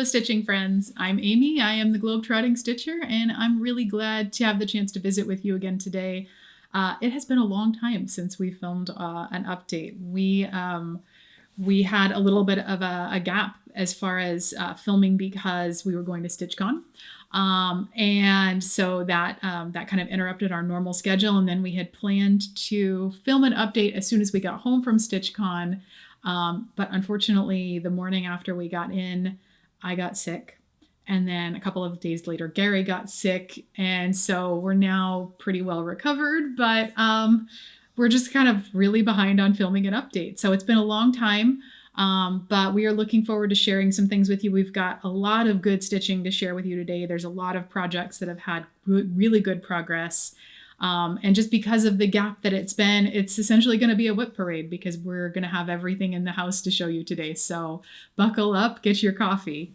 Hello, stitching friends. I'm Amy. I am the Globetrotting Stitcher, and I'm really glad to have the chance to visit with you again today. It has been a long time since we filmed an update. We had a little bit of a gap as far as filming because we were going to StitchCon. And so that kind of interrupted our normal schedule. And then we had planned to film an update as soon as we got home from StitchCon. But unfortunately, the morning after we got in, I got sick. And then a couple of days later, Gary got sick. And so we're now pretty well recovered, but we're just kind of really behind on filming an update. So it's been a long time, but we are looking forward to sharing some things with you. We've got a lot of good stitching to share with you today. There's a lot of projects that have had really good progress. And just because of the gap that it's been, it's essentially going to be a whip parade because we're going to have everything in the house to show you today. So buckle up, get your coffee.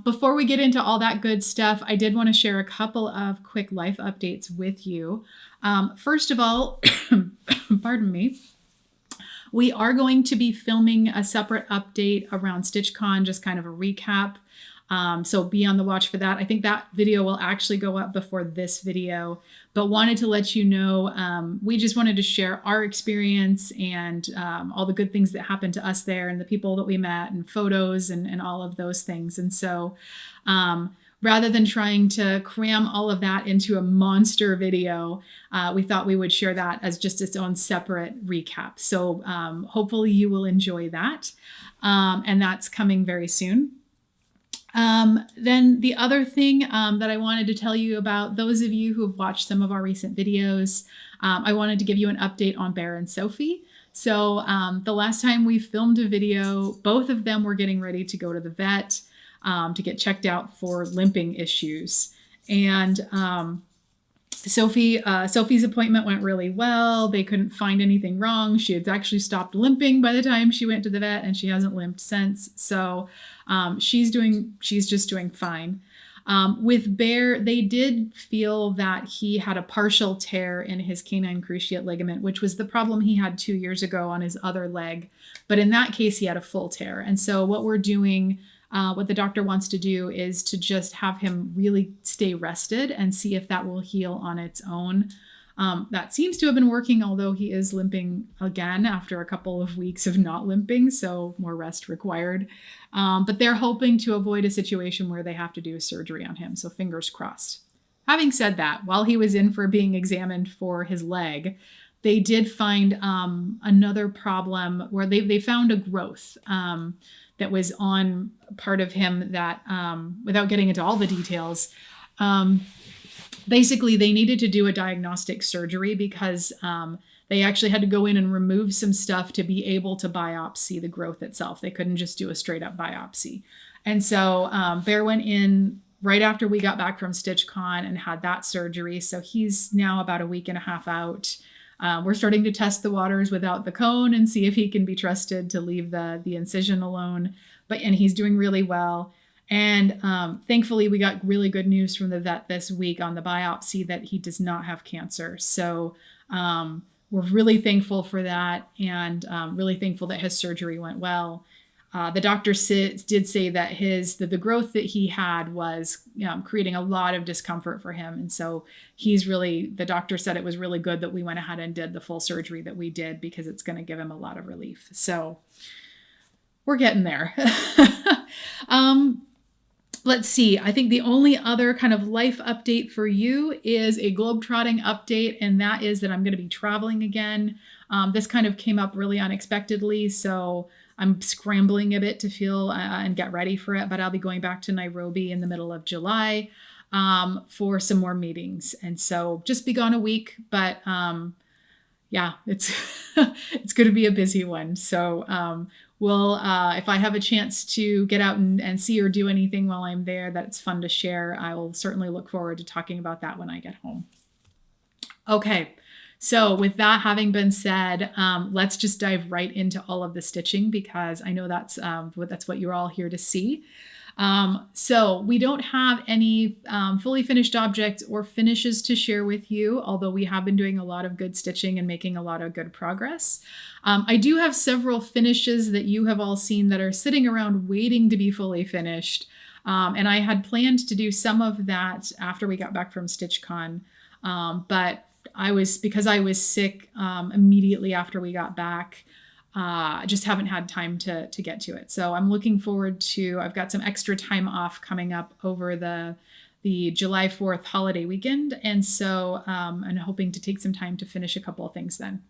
Before we get into all that good stuff, I did want to share a couple of quick life updates with you. First of all, pardon me, we are going to be filming a separate update around StitchCon, just kind of a recap. So be on the watch for that. I think that video will actually go up before this video, but wanted to let you know, we just wanted to share our experience and all the good things that happened to us there and the people that we met and photos and all of those things. And so rather than trying to cram all of that into a monster video, we thought we would share that as just its own separate recap. So hopefully you will enjoy that. And that's coming very soon. Then the other thing that I wanted to tell you about, those of you who have watched some of our recent videos, I wanted to give you an update on Bear and Sophie. So the last time we filmed a video, both of them were getting ready to go to the vet to get checked out for limping issues. And Sophie's appointment went really well. They couldn't find anything wrong. She had actually stopped limping by the time she went to the vet, and she hasn't limped since. So she's just doing fine. With Bear, they did feel that he had a partial tear in his canine cruciate ligament, which was the problem he had 2 years ago on his other leg. But in that case, he had a full tear. And so what we're doing, what the doctor wants to do is to just have him really stay rested and see if that will heal on its own. That seems to have been working, although he is limping again after a couple of weeks of not limping, so more rest required. But they're hoping to avoid a situation where they have to do a surgery on him, so fingers crossed. Having said that, while he was in for being examined for his leg, they did find another problem where they found a growth that was on part of him that, without getting into all the details, basically they needed to do a diagnostic surgery because they actually had to go in and remove some stuff to be able to biopsy the growth itself. They couldn't just do a straight up biopsy. And so Bear went in right after we got back from StitchCon and had that surgery. So he's now about a week and a half out. We're starting to test the waters without the cone and see if he can be trusted to leave the incision alone. And he's doing really well. And thankfully, we got really good news from the vet this week on the biopsy that he does not have cancer. So we're really thankful for that and really thankful that his surgery went well. The doctor did say that the growth that he had was creating a lot of discomfort for him. And so the doctor said it was really good that we went ahead and did the full surgery that we did because it's going to give him a lot of relief. So we're getting there. Let's see. I think the only other kind of life update for you is a globetrotting update, and that is that I'm going to be traveling again. This kind of came up really unexpectedly, so I'm scrambling a bit to feel and get ready for it, but I'll be going back to Nairobi in the middle of July for some more meetings. And so just be gone a week, but yeah, it's it's going to be a busy one. So if I have a chance to get out and see or do anything while I'm there that's fun to share, I will certainly look forward to talking about that when I get home. Okay. So with that having been said, let's just dive right into all of the stitching because I know that's what you're all here to see. So we don't have any fully finished objects or finishes to share with you, although we have been doing a lot of good stitching and making a lot of good progress. I do have several finishes that you have all seen that are sitting around waiting to be fully finished. And I had planned to do some of that after we got back from StitchCon, but because I was sick immediately after we got back, I just haven't had time to get to it. So I'm looking forward to, I've got some extra time off coming up over the July 4th holiday weekend. And so I'm hoping to take some time to finish a couple of things then.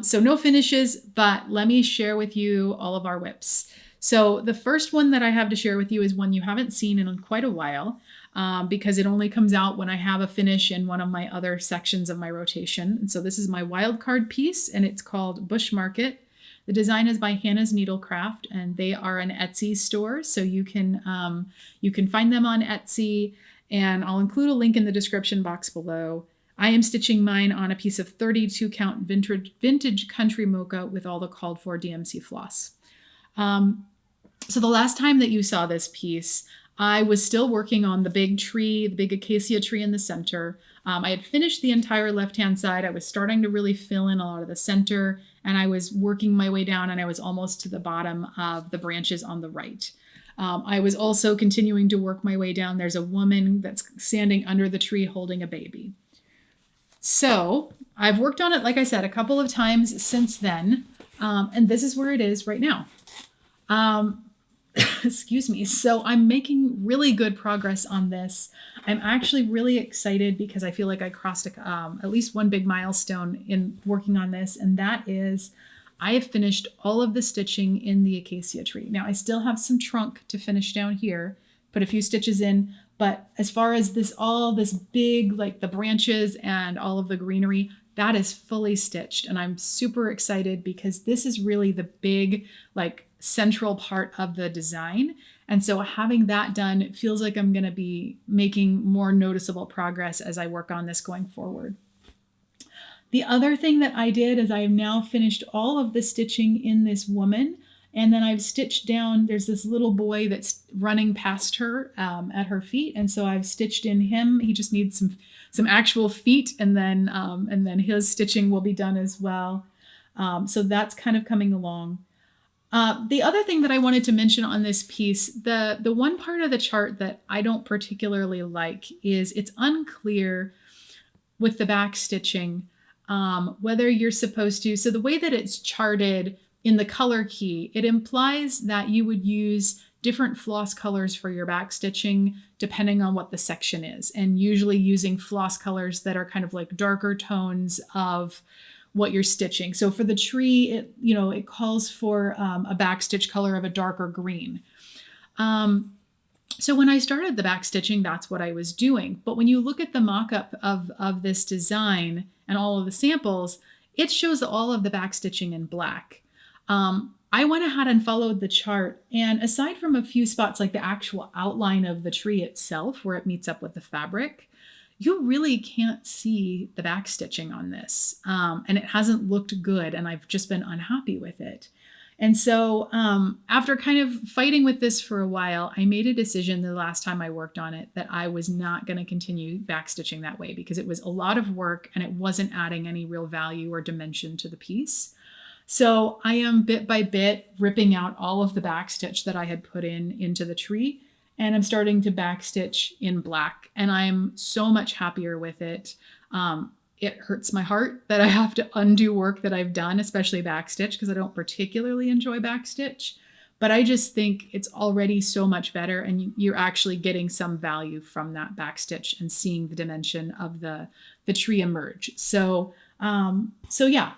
So no finishes, but let me share with you all of our whips. So the first one that I have to share with you is one you haven't seen in quite a while, because it only comes out when I have a finish in one of my other sections of my rotation. And so this is my wild card piece, and it's called Bush Market. The design is by Hannah's Needlecraft, and they are an Etsy store, so you can find them on Etsy, and I'll include a link in the description box below. I am stitching mine on a piece of 32 count vintage country mocha with all the called for DMC floss. So the last time that you saw this piece, I was still working on the big tree, the big acacia tree in the center. I had finished the entire left-hand side. I was starting to really fill in a lot of the center, and I was working my way down, and I was almost to the bottom of the branches on the right. I was also continuing to work my way down. There's a woman that's standing under the tree holding a baby. So I've worked on it, like I said, a couple of times since then, and this is where it is right now. Excuse me. So I'm making really good progress on this. I'm actually really excited because I feel like I crossed at least one big milestone in working on this, and that is I have finished all of the stitching in the acacia tree. Now I still have some trunk to finish down here, put a few stitches in, but as far as all this big, like the branches and all of the greenery, that is fully stitched. And I'm super excited because this is really the big, like, central part of the design. And so having that done, it feels like I'm going to be making more noticeable progress as I work on this going forward. The other thing that I did is I have now finished all of the stitching in this woman. And then I've stitched down, there's this little boy that's running past her at her feet. And so I've stitched in him. He just needs some actual feet, and then his stitching will be done as well. So that's kind of coming along. The other thing that I wanted to mention on this piece, the one part of the chart that I don't particularly like is it's unclear with the back stitching whether you're supposed to, so the way that it's charted in the color key, it implies that you would use different floss colors for your back stitching depending on what the section is, and usually using floss colors that are kind of like darker tones of what you're stitching. So for the tree, it calls for a back stitch color of a darker green. So when I started the back stitching, that's what I was doing. But when you look at the mock-up of this design and all of the samples, it shows all of the back stitching in black. I went ahead and followed the chart, and aside from a few spots like the actual outline of the tree itself where it meets up with the fabric, you really can't see the back stitching on this. And it hasn't looked good, and I've just been unhappy with it. And so after kind of fighting with this for a while, I made a decision the last time I worked on it that I was not going to continue backstitching that way because it was a lot of work and it wasn't adding any real value or dimension to the piece. So I am bit by bit ripping out all of the backstitch that I had put into the tree, and I'm starting to backstitch in black, and I'm so much happier with it. It hurts my heart that I have to undo work that I've done, especially backstitch, because I don't particularly enjoy backstitch. But I just think it's already so much better, and you're actually getting some value from that backstitch and seeing the dimension of the tree emerge. So yeah,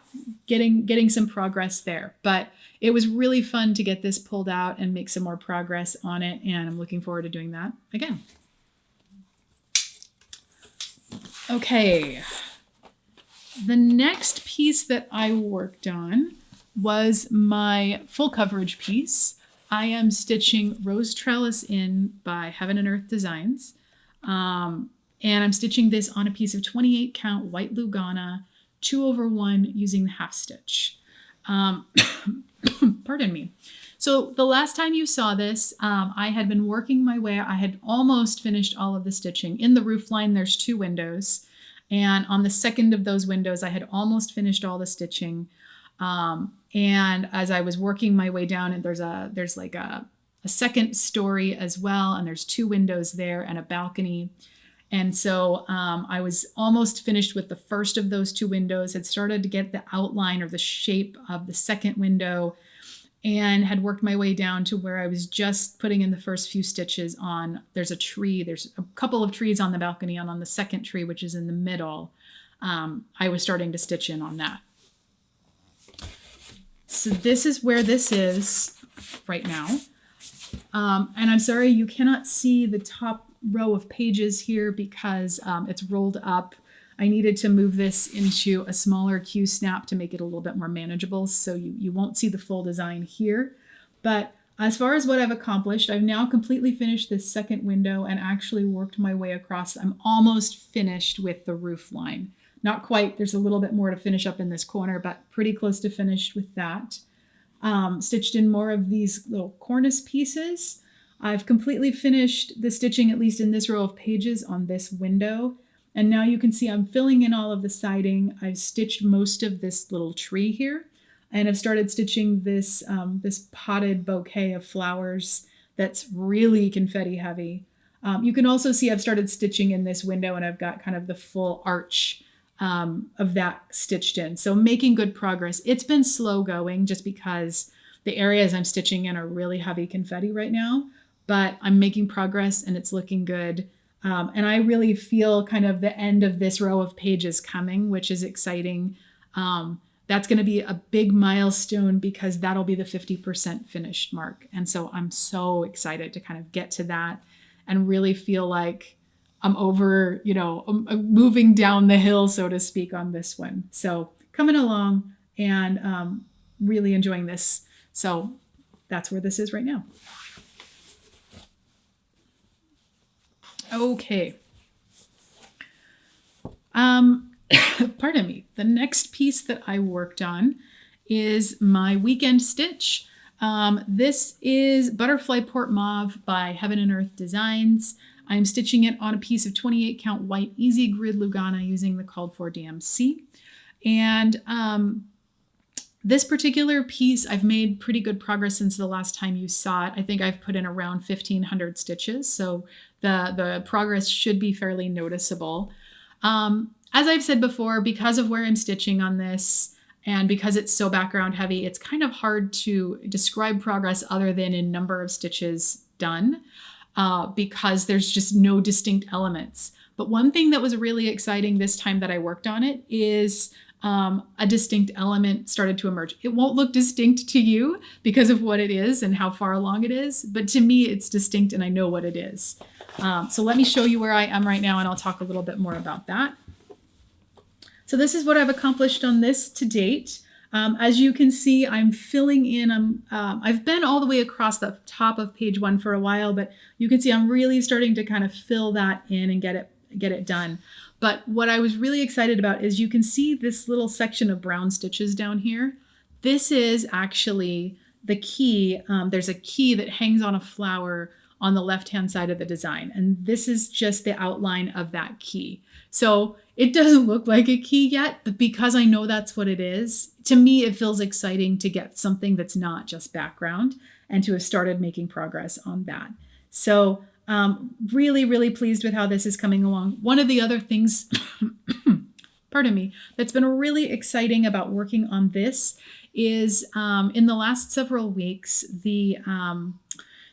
getting some progress there. But it was really fun to get this pulled out and make some more progress on it, and I'm looking forward to doing that again. Okay. The next piece that I worked on was my full coverage piece. I am stitching Rose Trellis in by Heaven and Earth Designs. And I'm stitching this on a piece of 28 count white Lugana, 2/1 using the half stitch. Pardon me. So the last time you saw this, I had been working my way. I had almost finished all of the stitching. In the roof line, there's 2 windows. And on the second of those windows, I had almost finished all the stitching. And as I was working my way down, and there's like a second story as well, and there's 2 windows there and a balcony. And so I was almost finished with the first of those 2 windows, had started to get the outline or the shape of the second window, and had worked my way down to where I was just putting in the first few stitches on, there's a tree, there's a couple of trees on the balcony, and on the second tree, which is in the middle, I was starting to stitch in on that. So this is where this is right now. And I'm sorry, you cannot see the top row of pages here because it's rolled up. I needed to move this into a smaller Q snap to make it a little bit more manageable, so you won't see the full design here. But as far as what I've accomplished, I've now completely finished this second window and actually worked my way across. I'm almost finished with the roof line. Not quite, there's a little bit more to finish up in this corner, but pretty close to finished with that. Stitched in more of these little cornice pieces. I've completely finished the stitching, at least in this row of pages, on this window. And now you can see I'm filling in all of the siding. I've stitched most of this little tree here, and I've started stitching this, this potted bouquet of flowers that's really confetti heavy. You can also see I've started stitching in this window, and I've got kind of the full arch of that stitched in. So making good progress. It's been slow going just because the areas I'm stitching in are really heavy confetti right now, but I'm making progress and it's looking good. And I really feel kind of the end of this row of pages coming, which is exciting. That's going to be a big milestone because that'll be the 50% finished mark. And so I'm so excited to kind of get to that and really feel like I'm over, I'm moving down the hill, so to speak, on this one. So coming along and really enjoying this. So that's where this is right now. Okay. Pardon me. The next piece that I worked on is my weekend stitch. This is Butterfly Port Mauve by Heaven and Earth Designs. I'm stitching it on a piece of 28 count white easy grid Lugana using the called for DMC. And this particular piece, I've made pretty good progress since the last time you saw it. I think I've put in around 1,500 stitches, so the progress should be fairly noticeable. As I've said before, because of where I'm stitching on this and because it's so background heavy, it's kind of hard to describe progress other than in number of stitches done because there's just no distinct elements. But one thing that was really exciting this time that I worked on it is a distinct element started to emerge. It won't look distinct to you because of what it is and how far along it is, but to me it's distinct and I know what it is. So let me show you where I am right now and I'll talk a little bit more about that. So this is what I've accomplished on this to date. As you can see, I'm filling in, I've been all the way across the top of page 1 for a while, but you can see I'm really starting to kind of fill that in and get it done. But what I was really excited about is you can see this little section of brown stitches down here. This is actually the key. There's a key that hangs on a flower on the left-hand side of the design. And this is just the outline of that key. So it doesn't look like a key yet, but because I know that's what it is, to me, it feels exciting to get something that's not just background and to have started making progress on that. So really, really pleased with how this is coming along. One of the other things, pardon me, that's been really exciting about working on this is in the last several weeks, the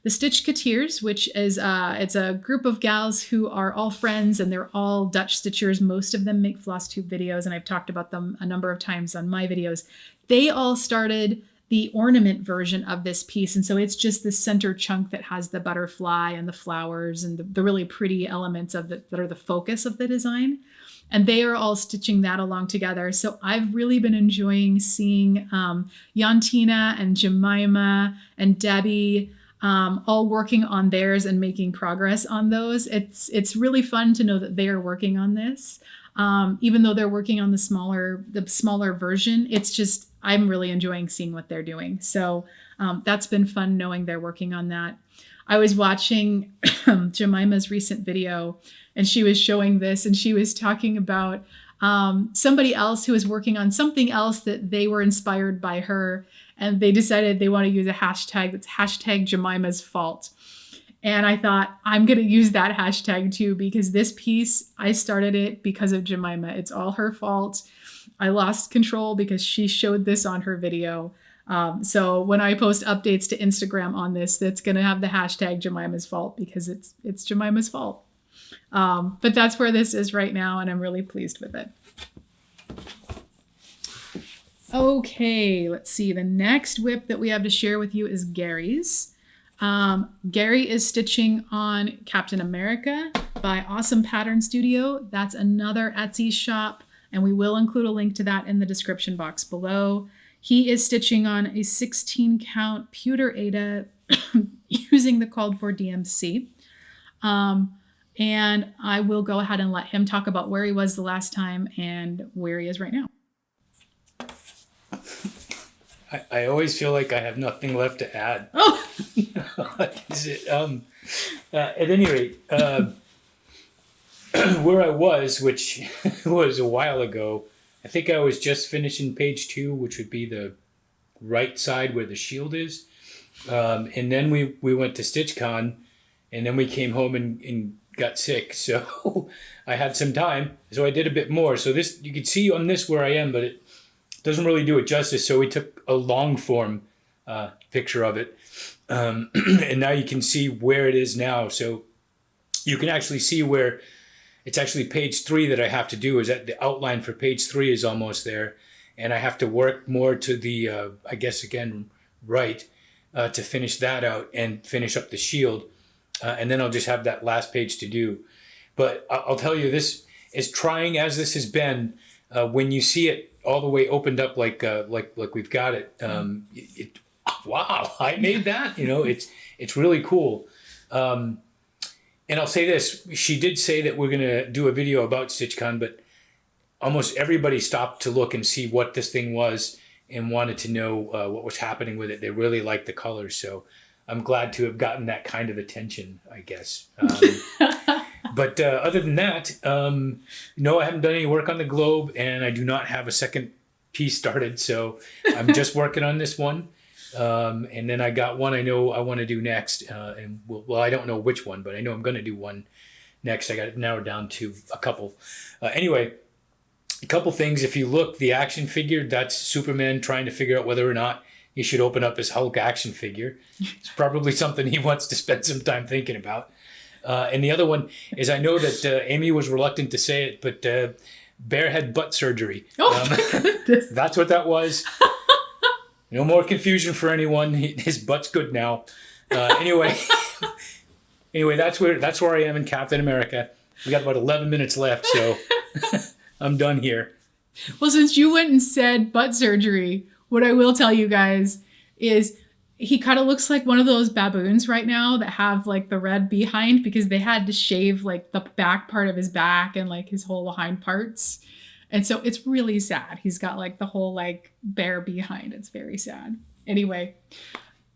Stitchketeers, which is it's a group of gals who are all friends and they're all Dutch stitchers. Most of them make Flosstube videos, and I've talked about them a number of times on my videos. They all started the ornament version of this piece, and so it's just the center chunk that has the butterfly and the flowers and the really pretty elements of that are the focus of the design. And they are all stitching that along together. So I've really been enjoying seeing Jantina and Jemima and Debbie all working on theirs and making progress on those. It's really fun to know that they are working on this. Even though they're working on the smaller version, it's just, I'm really enjoying seeing what they're doing. So that's been fun knowing they're working on that. I was watching Jemima's recent video, and she was showing this, and she was talking about somebody else who was working on something else that they were inspired by her, and they decided they want to use a hashtag that's hashtag Jemima's fault. And I thought, I'm going to use that hashtag too, because this piece, I started it because of Jemima. It's all her fault. I lost control because she showed this on her video. So when I post updates to Instagram on this, that's going to have the hashtag Jemima's fault, because it's Jemima's fault. But that's where this is right now, and I'm really pleased with it. Okay, let's see. The next whip that we have to share with you is Gary's. Gary is stitching on Captain America by Awesome Pattern Studio. That's another Etsy shop, and we will include a link to that in the description box below. He is stitching on a 16 count pewter Aida using the called for DMC. And I will go ahead and let him talk about where he was the last time and where he is right now. I always feel like I have nothing left to add. Oh! At any rate, where I was, which was a while ago, I think I was just finishing page 2, which would be the right side where the shield is. And then we went to StitchCon, and then we came home and got sick. So I had some time, so I did a bit more. So this, you can see on this where I am, but it doesn't really do it justice. So we took a long form picture of it. And now you can see where it is now. So you can actually see where it's actually page 3 that I have to do, is that the outline for page 3 is almost there. And I have to work more to the, I guess again, right, to finish that out and finish up the shield. And then I'll just have that last page to do. But I'll tell you, this, as trying as this has been, when you see it all the way opened up like we've got it, wow, I made that. You know, it's really cool. And I'll say this: she did say that we're gonna do a video about StitchCon, but almost everybody stopped to look and see what this thing was and wanted to know what was happening with it. They really liked the colors, so I'm glad to have gotten that kind of attention, I guess. But other than that, no, I haven't done any work on the globe, and I do not have a second piece started, so I'm just working on this one. And then I got one I know I want to do next, and well, I don't know which one, but I know I'm going to do one next. I got it narrowed down to a couple. Anyway, a couple things. If you look, the action figure, that's Superman trying to figure out whether or not he should open up his Hulk action figure. It's probably something he wants to spend some time thinking about. And the other one is, I know that Amy was reluctant to say it, but Bear had butt surgery. That's what that was. No more confusion for anyone. His butt's good now. Anyway, that's where I am in Captain America. We got about 11 minutes left, so I'm done here. Well, since you went and said butt surgery, what I will tell you guys is he kind of looks like one of those baboons right now that have like the red behind, because they had to shave like the back part of his back and like his whole hind parts. And so it's really sad. He's got like the whole like bear behind. It's very sad. Anyway,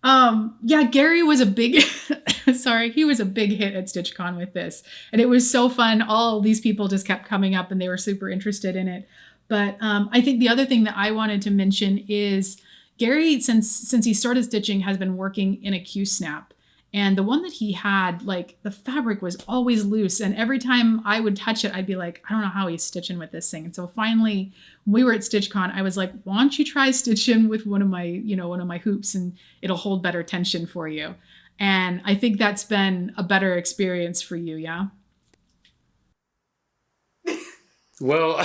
yeah, Gary was a big, he was a big hit at StitchCon with this. And it was so fun. All these people just kept coming up and they were super interested in it. But I think the other thing that I wanted to mention is Gary, since he started stitching, has been working in a Q-snap. And the one that he had, like, the fabric was always loose. And every time I would touch it, I'd be like, I don't know how he's stitching with this thing. And so finally, when we were at StitchCon, I was like, why don't you try stitching with one of my hoops, and it'll hold better tension for you. And I think that's been a better experience for you, yeah? Well,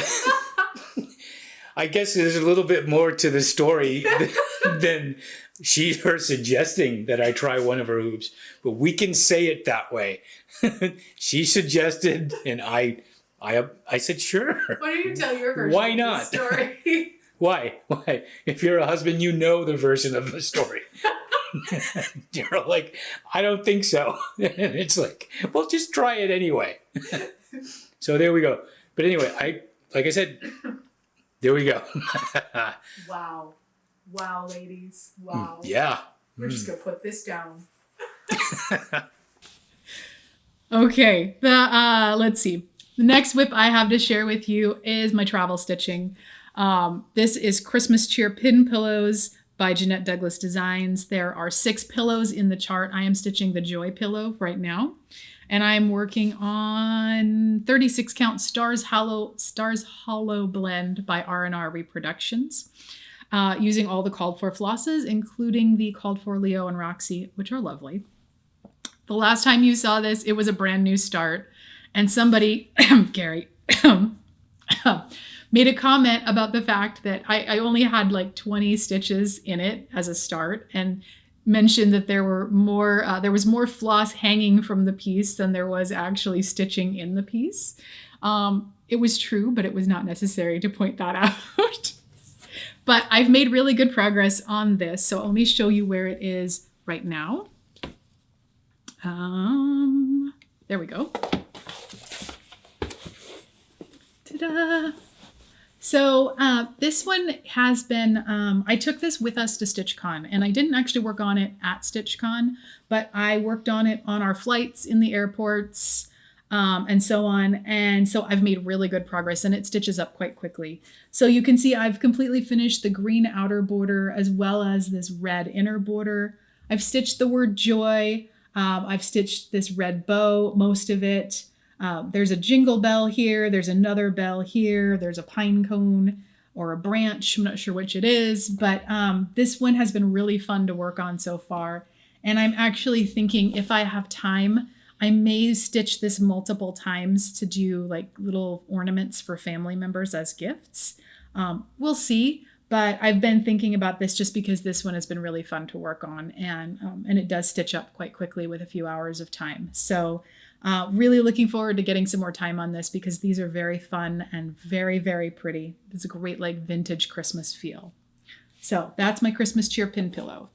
I guess there's a little bit more to the story than her suggesting that I try one of her hoops, but we can say it that way. She suggested, and I said sure. Why don't you tell your version? Why not? Of the story? Why? If you're a husband, you know the version of the story. You're like, I don't think so. And it's like, well, just try it anyway. So there we go. But anyway, like I said, there we go. Wow. Wow, ladies. Wow. Yeah. We're just going to put this down. Okay. Let's see. The next whip I have to share with you is my travel stitching. This is Christmas Cheer Pin Pillows by Jeanette Douglas Designs. There are 6 pillows in the chart. I am stitching the Joy pillow right now. And I'm working on 36 count Stars Hollow blend by R&R Reproductions, using all the called for flosses, including the called for Leo and Roxy, which are lovely. The last time you saw this, it was a brand new start, and somebody, Gary, made a comment about the fact that I only had like 20 stitches in it as a start, and mentioned that there was more floss hanging from the piece than there was actually stitching in the piece. It was true, but it was not necessary to point that out. But I've made really good progress on this, so let me show you where it is right now. There we go. Ta-da! So this one has been, I took this with us to StitchCon, and I didn't actually work on it at StitchCon, but I worked on it on our flights in the airports and so on. And so I've made really good progress, and it stitches up quite quickly. So you can see I've completely finished the green outer border as well as this red inner border. I've stitched the word joy. I've stitched this red bow, most of it. There's a jingle bell here. There's another bell here. There's a pine cone or a branch. I'm not sure which it is, but this one has been really fun to work on so far. And I'm actually thinking if I have time, I may stitch this multiple times to do like little ornaments for family members as gifts. We'll see. But I've been thinking about this just because this one has been really fun to work on, and it does stitch up quite quickly with a few hours of time. So really looking forward to getting some more time on this because these are very fun and very, very pretty. It's a great like vintage Christmas feel. So that's my Christmas Cheer Pin Pillow.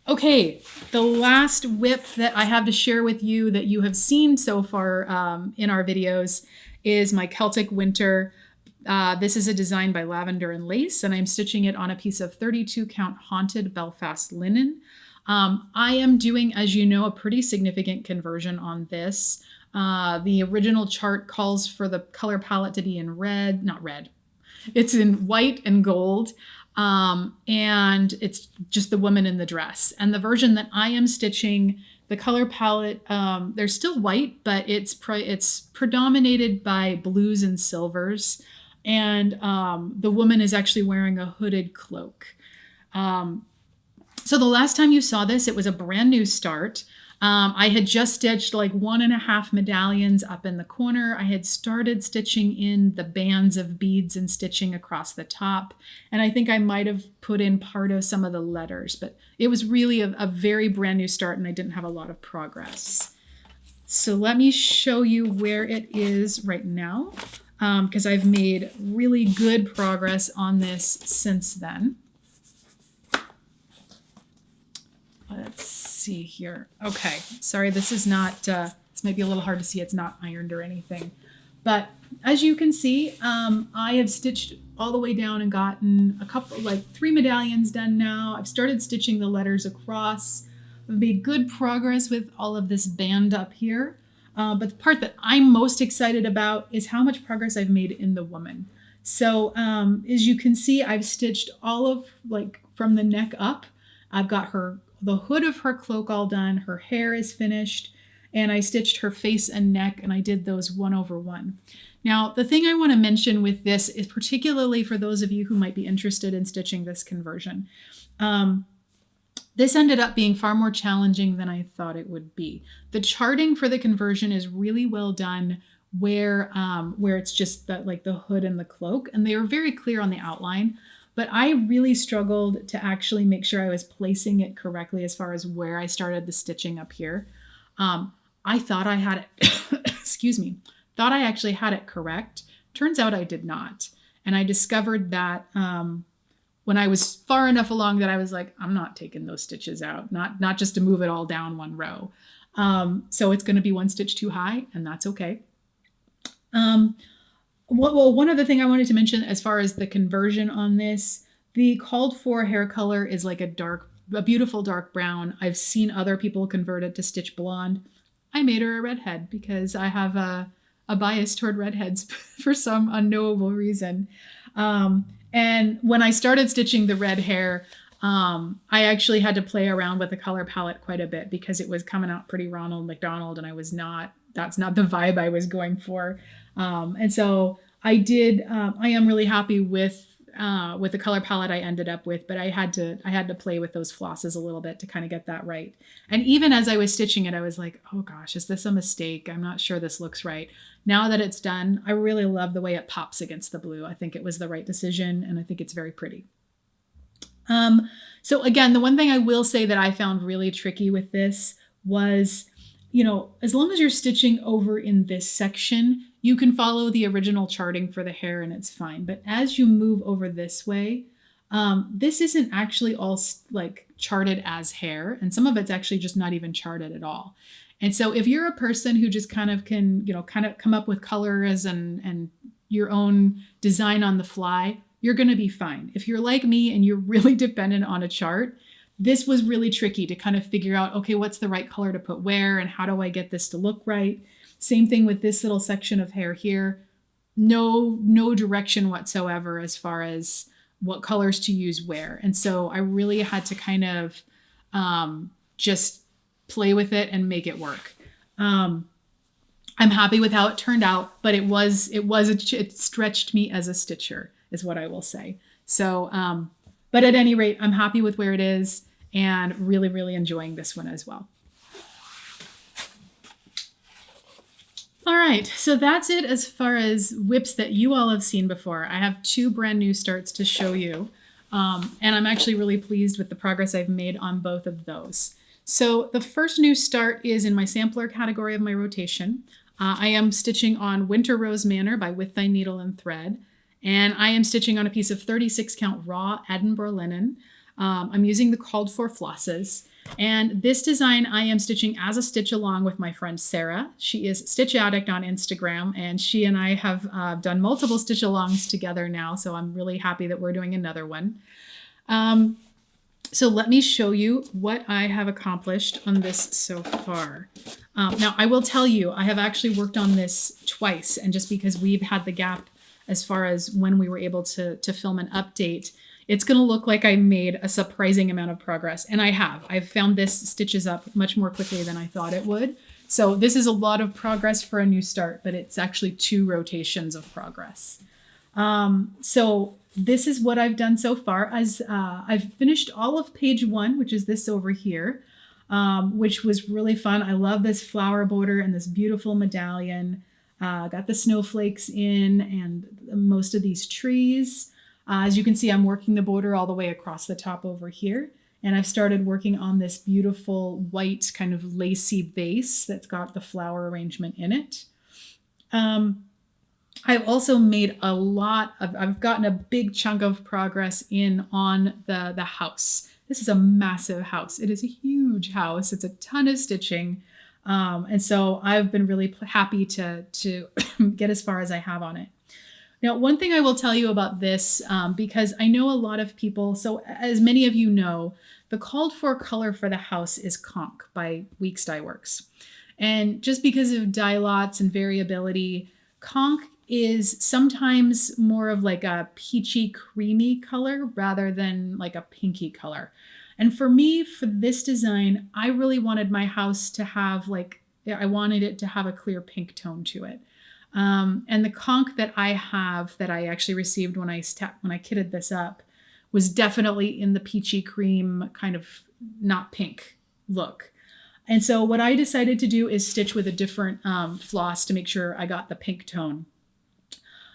Okay, the last whip that I have to share with you that you have seen so far in our videos is my Celtic Winter. This is a design by Lavender and Lace, and I'm stitching it on a piece of 32 count Haunted Belfast linen. I am doing, as you know, a pretty significant conversion on this. The original chart calls for the color palette to be in red, not red. It's in white and gold, and it's just the woman in the dress. And the version that I am stitching, the color palette, they're still white, but it's predominated by blues and silvers. And the woman is actually wearing a hooded cloak. So the last time you saw this, it was a brand new start. I had just stitched like 1.5 medallions up in the corner. I had started stitching in the bands of beads and stitching across the top. And I think I might have put in part of some of the letters, but it was really a very brand new start and I didn't have a lot of progress. So let me show you where it is right now. Because I've made really good progress on this since then. Let's see here. Okay, sorry, this is not, this might be a little hard to see. It's not ironed or anything. But as you can see, I have stitched all the way down and gotten a couple, like 3 medallions done now. I've started stitching the letters across. I've made good progress with all of this band up here. But the part that I'm most excited about is how much progress I've made in the woman. So as you can see, I've stitched all of like from the neck up. I've got the hood of her cloak all done. Her hair is finished and I stitched her face and neck and I did those 1 over 1. Now, the thing I want to mention with this is particularly for those of you who might be interested in stitching this conversion. This ended up being far more challenging than I thought it would be. The charting for the conversion is really well done where it's just like the hood and the cloak, and they were very clear on the outline, but I really struggled to actually make sure I was placing it correctly as far as where I started the stitching up here. I thought I had it, excuse me, thought I actually had it correct. Turns out I did not. And I discovered that when I was far enough along that I was like, I'm not taking those stitches out, not just to move it all down one row. So it's going to be 1 stitch too high, and that's okay. Um, well, one other thing I wanted to mention as far as the conversion on this, the called for hair color is like a beautiful dark brown. I've seen other people convert it to stitch blonde. I made her a redhead because I have a bias toward redheads for some unknowable reason. And when I started stitching the red hair, I actually had to play around with the color palette quite a bit because it was coming out pretty Ronald McDonald, and that's not the vibe I was going for. And so I did. I am really happy with the color palette I ended up with, but I had to play with those flosses a little bit to kind of get that right. And even as I was stitching it, I was like, oh gosh, is this a mistake? I'm not sure this looks right. Now that it's done, I really love the way it pops against the blue. I think it was the right decision, and I think it's very pretty. So again, the one thing I will say that I found really tricky with this was, as long as you're stitching over in this section, you can follow the original charting for the hair and it's fine. But as you move over this way, this isn't actually all like charted as hair, and some of it's actually just not even charted at all. And so if you're a person who just kind of can, kind of come up with colors and your own design on the fly, you're going to be fine. If you're like me and you're really dependent on a chart, this was really tricky to kind of figure out, okay, what's the right color to put where and how do I get this to look right? Same thing with this little section of hair here. No direction whatsoever as far as what colors to use where. And so I really had to kind of just play with it and make it work. I'm happy with how it turned out, but it stretched me as a stitcher, is what I will say. So, but at any rate, I'm happy with where it is and really, really enjoying this one as well. All right, so that's it as far as whips that you all have seen before. I have 2 brand new starts to show you, and I'm actually really pleased with the progress I've made on both of those. So the first new start is in my sampler category of my rotation. I am stitching on Winter Rose Manor by With Thy Needle and Thread, and I am stitching on a piece of 36 count raw Edinburgh linen. I'm using the called for flosses. And this design I am stitching as a stitch along with my friend Sarah. She is Stitch Addict on Instagram, and she and I have done multiple stitch alongs together now, so I'm really happy that we're doing another one. So let me show you what I have accomplished on this so far. Now, I will tell you, I have actually worked on this twice, and just because we've had the gap as far as when we were able to film an update, it's going to look like I made a surprising amount of progress. And I have. I've found this stitches up much more quickly than I thought it would. So this is a lot of progress for a new start, but it's actually 2 rotations of progress. So this is what I've done so far. As I've finished all of page 1, which is this over here, which was really fun. I love this flower border and this beautiful medallion. Got the snowflakes in and most of these trees. As you can see, I'm working the border all the way across the top over here. And I've started working on this beautiful white kind of lacy base that's got the flower arrangement in it. I've also made I've gotten a big chunk of progress in on the house. This is a massive house. It is a huge house. It's a ton of stitching. And so I've been really happy to get as far as I have on it. Now, one thing I will tell you about this, because I know a lot of people, so as many of you know, the called for color for the house is Conch by Weeks Dye Works. And just because of dye lots and variability, Conch is sometimes more of like a peachy, creamy color rather than like a pinky color. And for me, for this design, I really wanted my house to have I wanted it to have a clear pink tone to it. And the conch that I have that I actually received when I kitted this up was definitely in the peachy cream kind of not pink look. And so what I decided to do is stitch with a different floss to make sure I got the pink tone.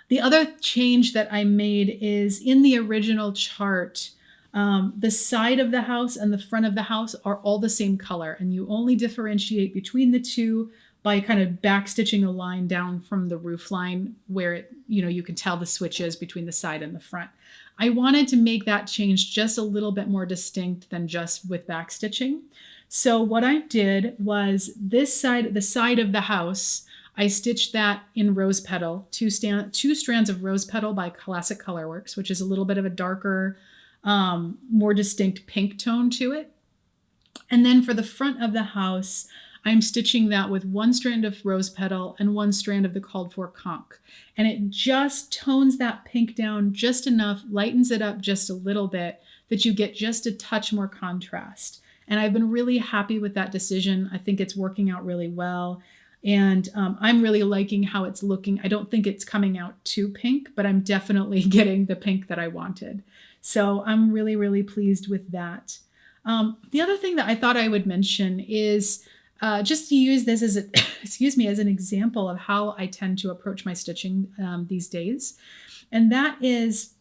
The other change that I made is in the original chart, the side of the house and the front of the house are all the same color, and you only differentiate between the two by kind of back stitching a line down from the roof line where you can tell the switches between the side and the front. I wanted to make that change just a little bit more distinct than just with back stitching. So what I did was this side, the side of the house, I stitched that in Rose Petal, two strands of Rose Petal by Classic Colorworks, which is a little bit of a darker, more distinct pink tone to it. And then for the front of the house, I'm stitching that with one strand of Rose Petal and one strand of the called for conch. And it just tones that pink down just enough, lightens it up just a little bit, that you get just a touch more contrast. And I've been really happy with that decision. I think it's working out really well. And I'm really liking how it's looking. I don't think it's coming out too pink, but I'm definitely getting the pink that I wanted. So I'm really, really pleased with that. The other thing that I thought I would mention is just to use this as as an example of how I tend to approach my stitching these days. And that is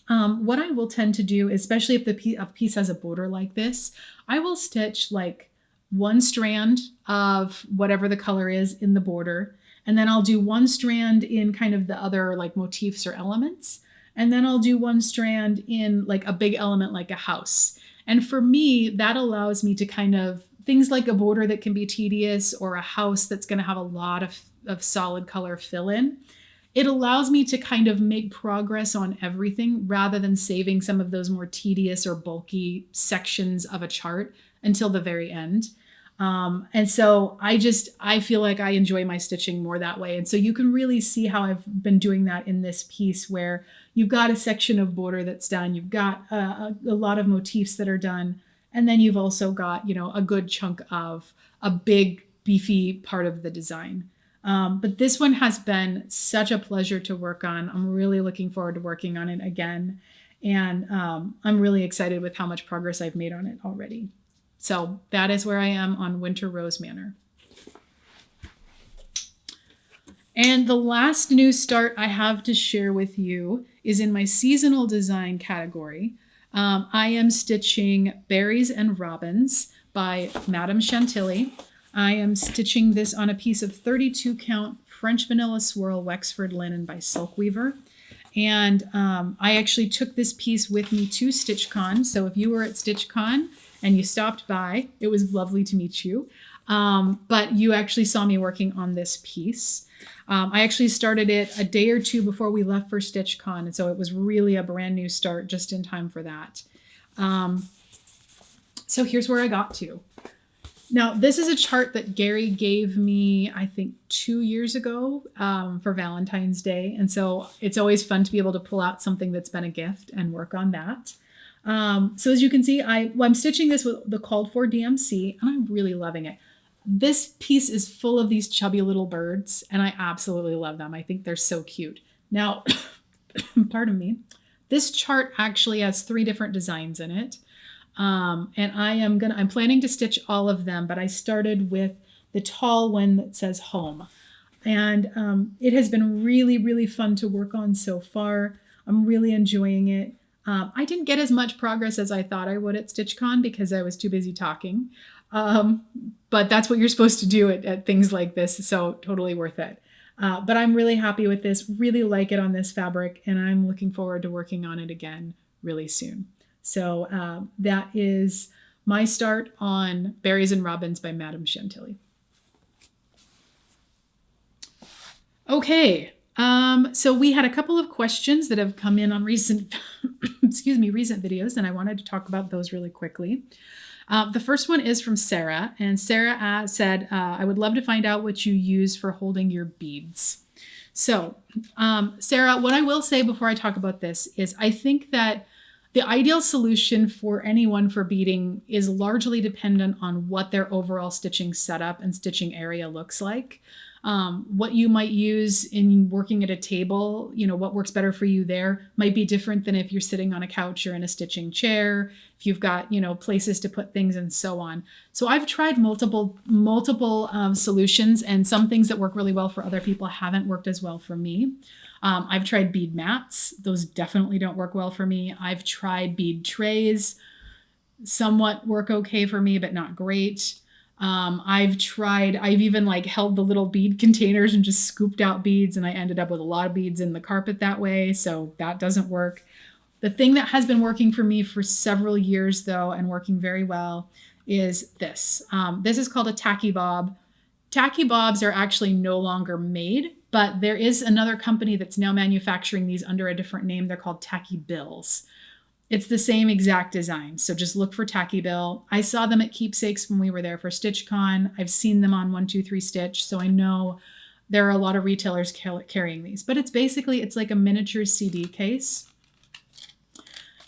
what I will tend to do, especially if the piece has a border like this, I will stitch like one strand of whatever the color is in the border. And then I'll do one strand in kind of the other like motifs or elements. And then I'll do one strand in like a big element like a house. And for me, that allows me to kind of things like a border that can be tedious or a house that's going to have a lot of solid color fill in. It allows me to kind of make progress on everything rather than saving some of those more tedious or bulky sections of a chart until the very end. And so I feel like I enjoy my stitching more that way. And so you can really see how I've been doing that in this piece where you've got a section of border that's done. You've got a lot of motifs that are done. And then you've also got, a good chunk of a big beefy part of the design. But this one has been such a pleasure to work on. I'm really looking forward to working on it again. And I'm really excited with how much progress I've made on it already. So that is where I am on Winter Rose Manor. And the last new start I have to share with you is in my seasonal design category. I am stitching Berries and Robins by Madame Chantilly. I am stitching this on a piece of 32 count French Vanilla Swirl Wexford Linen by Silk Weaver. And I actually took this piece with me to StitchCon. So if you were at StitchCon and you stopped by, it was lovely to meet you. But you actually saw me working on this piece. I actually started it a day or two before we left for StitchCon. And so it was really a brand new start just in time for that. So here's where I got to. Now, this is a chart that Gary gave me, I think, 2 years ago for Valentine's Day. And so it's always fun to be able to pull out something that's been a gift and work on that. So as you can see, I'm stitching this with the called for DMC, and I'm really loving it. This piece is full of these chubby little birds, and I absolutely love them. I think they're so cute. Now, pardon me, this chart actually has 3 different designs in it. And I'm planning to stitch all of them, but I started with the tall one that says home. And it has been really, really fun to work on so far. I'm really enjoying it. I didn't get as much progress as I thought I would at StitchCon because I was too busy talking. But that's what you're supposed to do at things like this. So totally worth it. But I'm really happy with this, really like it on this fabric, and I'm looking forward to working on it again really soon. So that is my start on Berries and Robins by Madame Chantilly. Okay, so we had a couple of questions that have come in on recent, recent videos, and I wanted to talk about those really quickly. The first one is from Sarah, and Sarah said, I would love to find out what you use for holding your beads. So, Sarah, what I will say before I talk about this is I think that the ideal solution for anyone for beading is largely dependent on what their overall stitching setup and stitching area looks like. What you might use in working at a table, what works better for you there might be different than if you're sitting on a couch or in a stitching chair, if you've got, places to put things and so on. So I've tried multiple solutions, and some things that work really well for other people haven't worked as well for me. I've tried bead mats. Those definitely don't work well for me. I've tried bead trays. Somewhat work okay for me, but not great. I've even held the little bead containers and just scooped out beads, and I ended up with a lot of beads in the carpet that way. So that doesn't work. The thing that has been working for me for several years though, and working very well, is this. This is called a tacky bob Tacky bobs are actually no longer made, but there is another company that's now manufacturing these under a different name. They're called tacky bills. It's the same exact design. So just look for Tacky Bill. I saw them at Keepsakes when we were there for StitchCon. I've seen them on 123 Stitch. So I know there are a lot of retailers carrying these, but it's like a miniature CD case.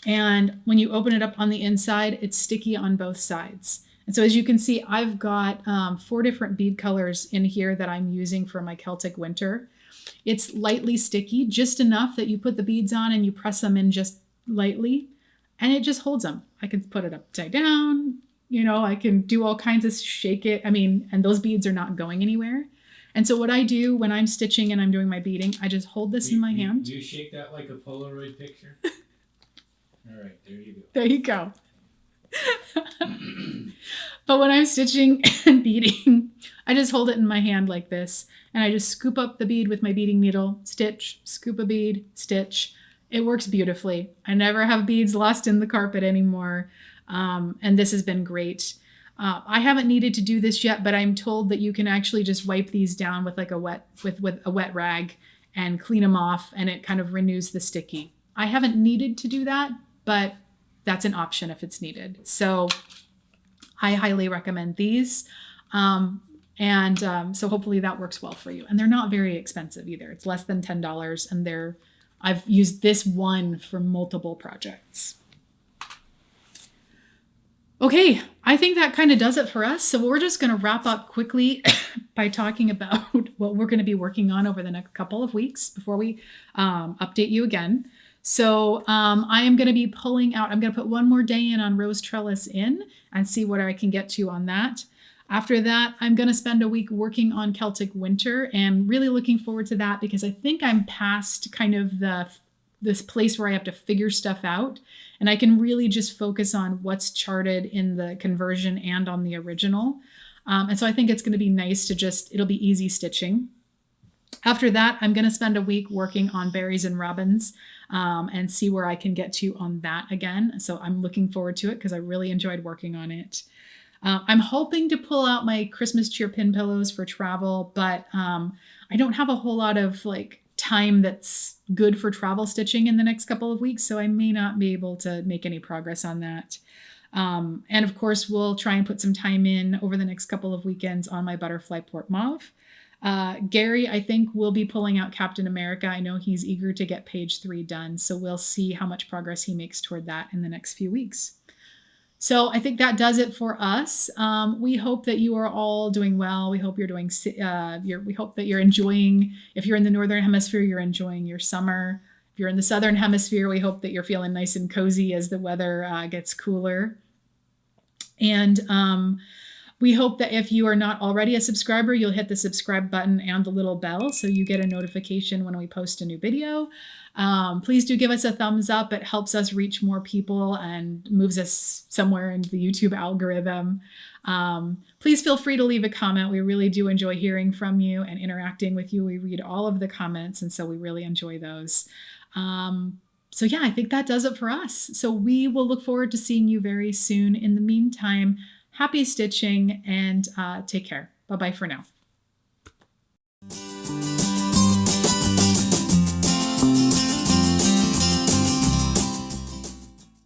And when you open it up on the inside, it's sticky on both sides. And so as you can see, I've got 4 different bead colors in here that I'm using for my Celtic Winter. It's lightly sticky, just enough that you put the beads on and you press them in just lightly, and it just holds them. I can put it upside down, I can do all kinds of shake it. And those beads are not going anywhere. And so what I do when I'm stitching and I'm doing my beading, I just hold this in my hand. Do you shake that like a Polaroid picture? All right, there you go. There you go. But when I'm stitching and beading, I just hold it in my hand like this, and I just scoop up the bead with my beading needle, stitch, scoop a bead, stitch. It works beautifully. I never have beads lost in the carpet anymore. And this has been great. I haven't needed to do this yet, but I'm told that you can actually just wipe these down with like with a wet rag and clean them off, and it kind of renews the sticky. I haven't needed to do that, but that's an option if it's needed. So I highly recommend these. So hopefully that works well for you. And they're not very expensive either. It's less than $10, and I've used this one for multiple projects. Okay, I think that kind of does it for us. So we're just going to wrap up quickly by talking about what we're going to be working on over the next couple of weeks before we update you again. So I am going to be I'm going to put one more day in on Rose Trellis in and see what I can get to on that. After that, I'm going to spend a week working on Celtic Winter, and really looking forward to that because I think I'm past kind of this place where I have to figure stuff out, and I can really just focus on what's charted in the conversion and on the original. And so I think it's going to be nice it'll be easy stitching. After that, I'm going to spend a week working on Berries and Robins and see where I can get to on that again. So I'm looking forward to it because I really enjoyed working on it. I'm hoping to pull out my Christmas cheer pin pillows for travel, but I don't have a whole lot of time that's good for travel stitching in the next couple of weeks, so I may not be able to make any progress on that. And of course, we'll try and put some time in over the next couple of weekends on my Butterfly Port Mauve. Gary, I think, will be pulling out Captain America. I know he's eager to get page 3 done, so we'll see how much progress he makes toward that in the next few weeks. So I think that does it for us. We hope that you are all doing well. We hope you're we hope that you're enjoying, if you're in the Northern Hemisphere, you're enjoying your summer. If you're in the Southern Hemisphere, we hope that you're feeling nice and cozy as the weather gets cooler. And we hope that if you are not already a subscriber, you'll hit the subscribe button and the little bell so you get a notification when we post a new video. Please do give us a thumbs up. It helps us reach more people and moves us somewhere in the YouTube algorithm. Please feel free to leave a comment. We really do enjoy hearing from you and interacting with you. We read all of the comments, and so we really enjoy those. So yeah, I think that does it for us. So we will look forward to seeing you very soon. In the meantime, happy stitching and take care. Bye-bye for now.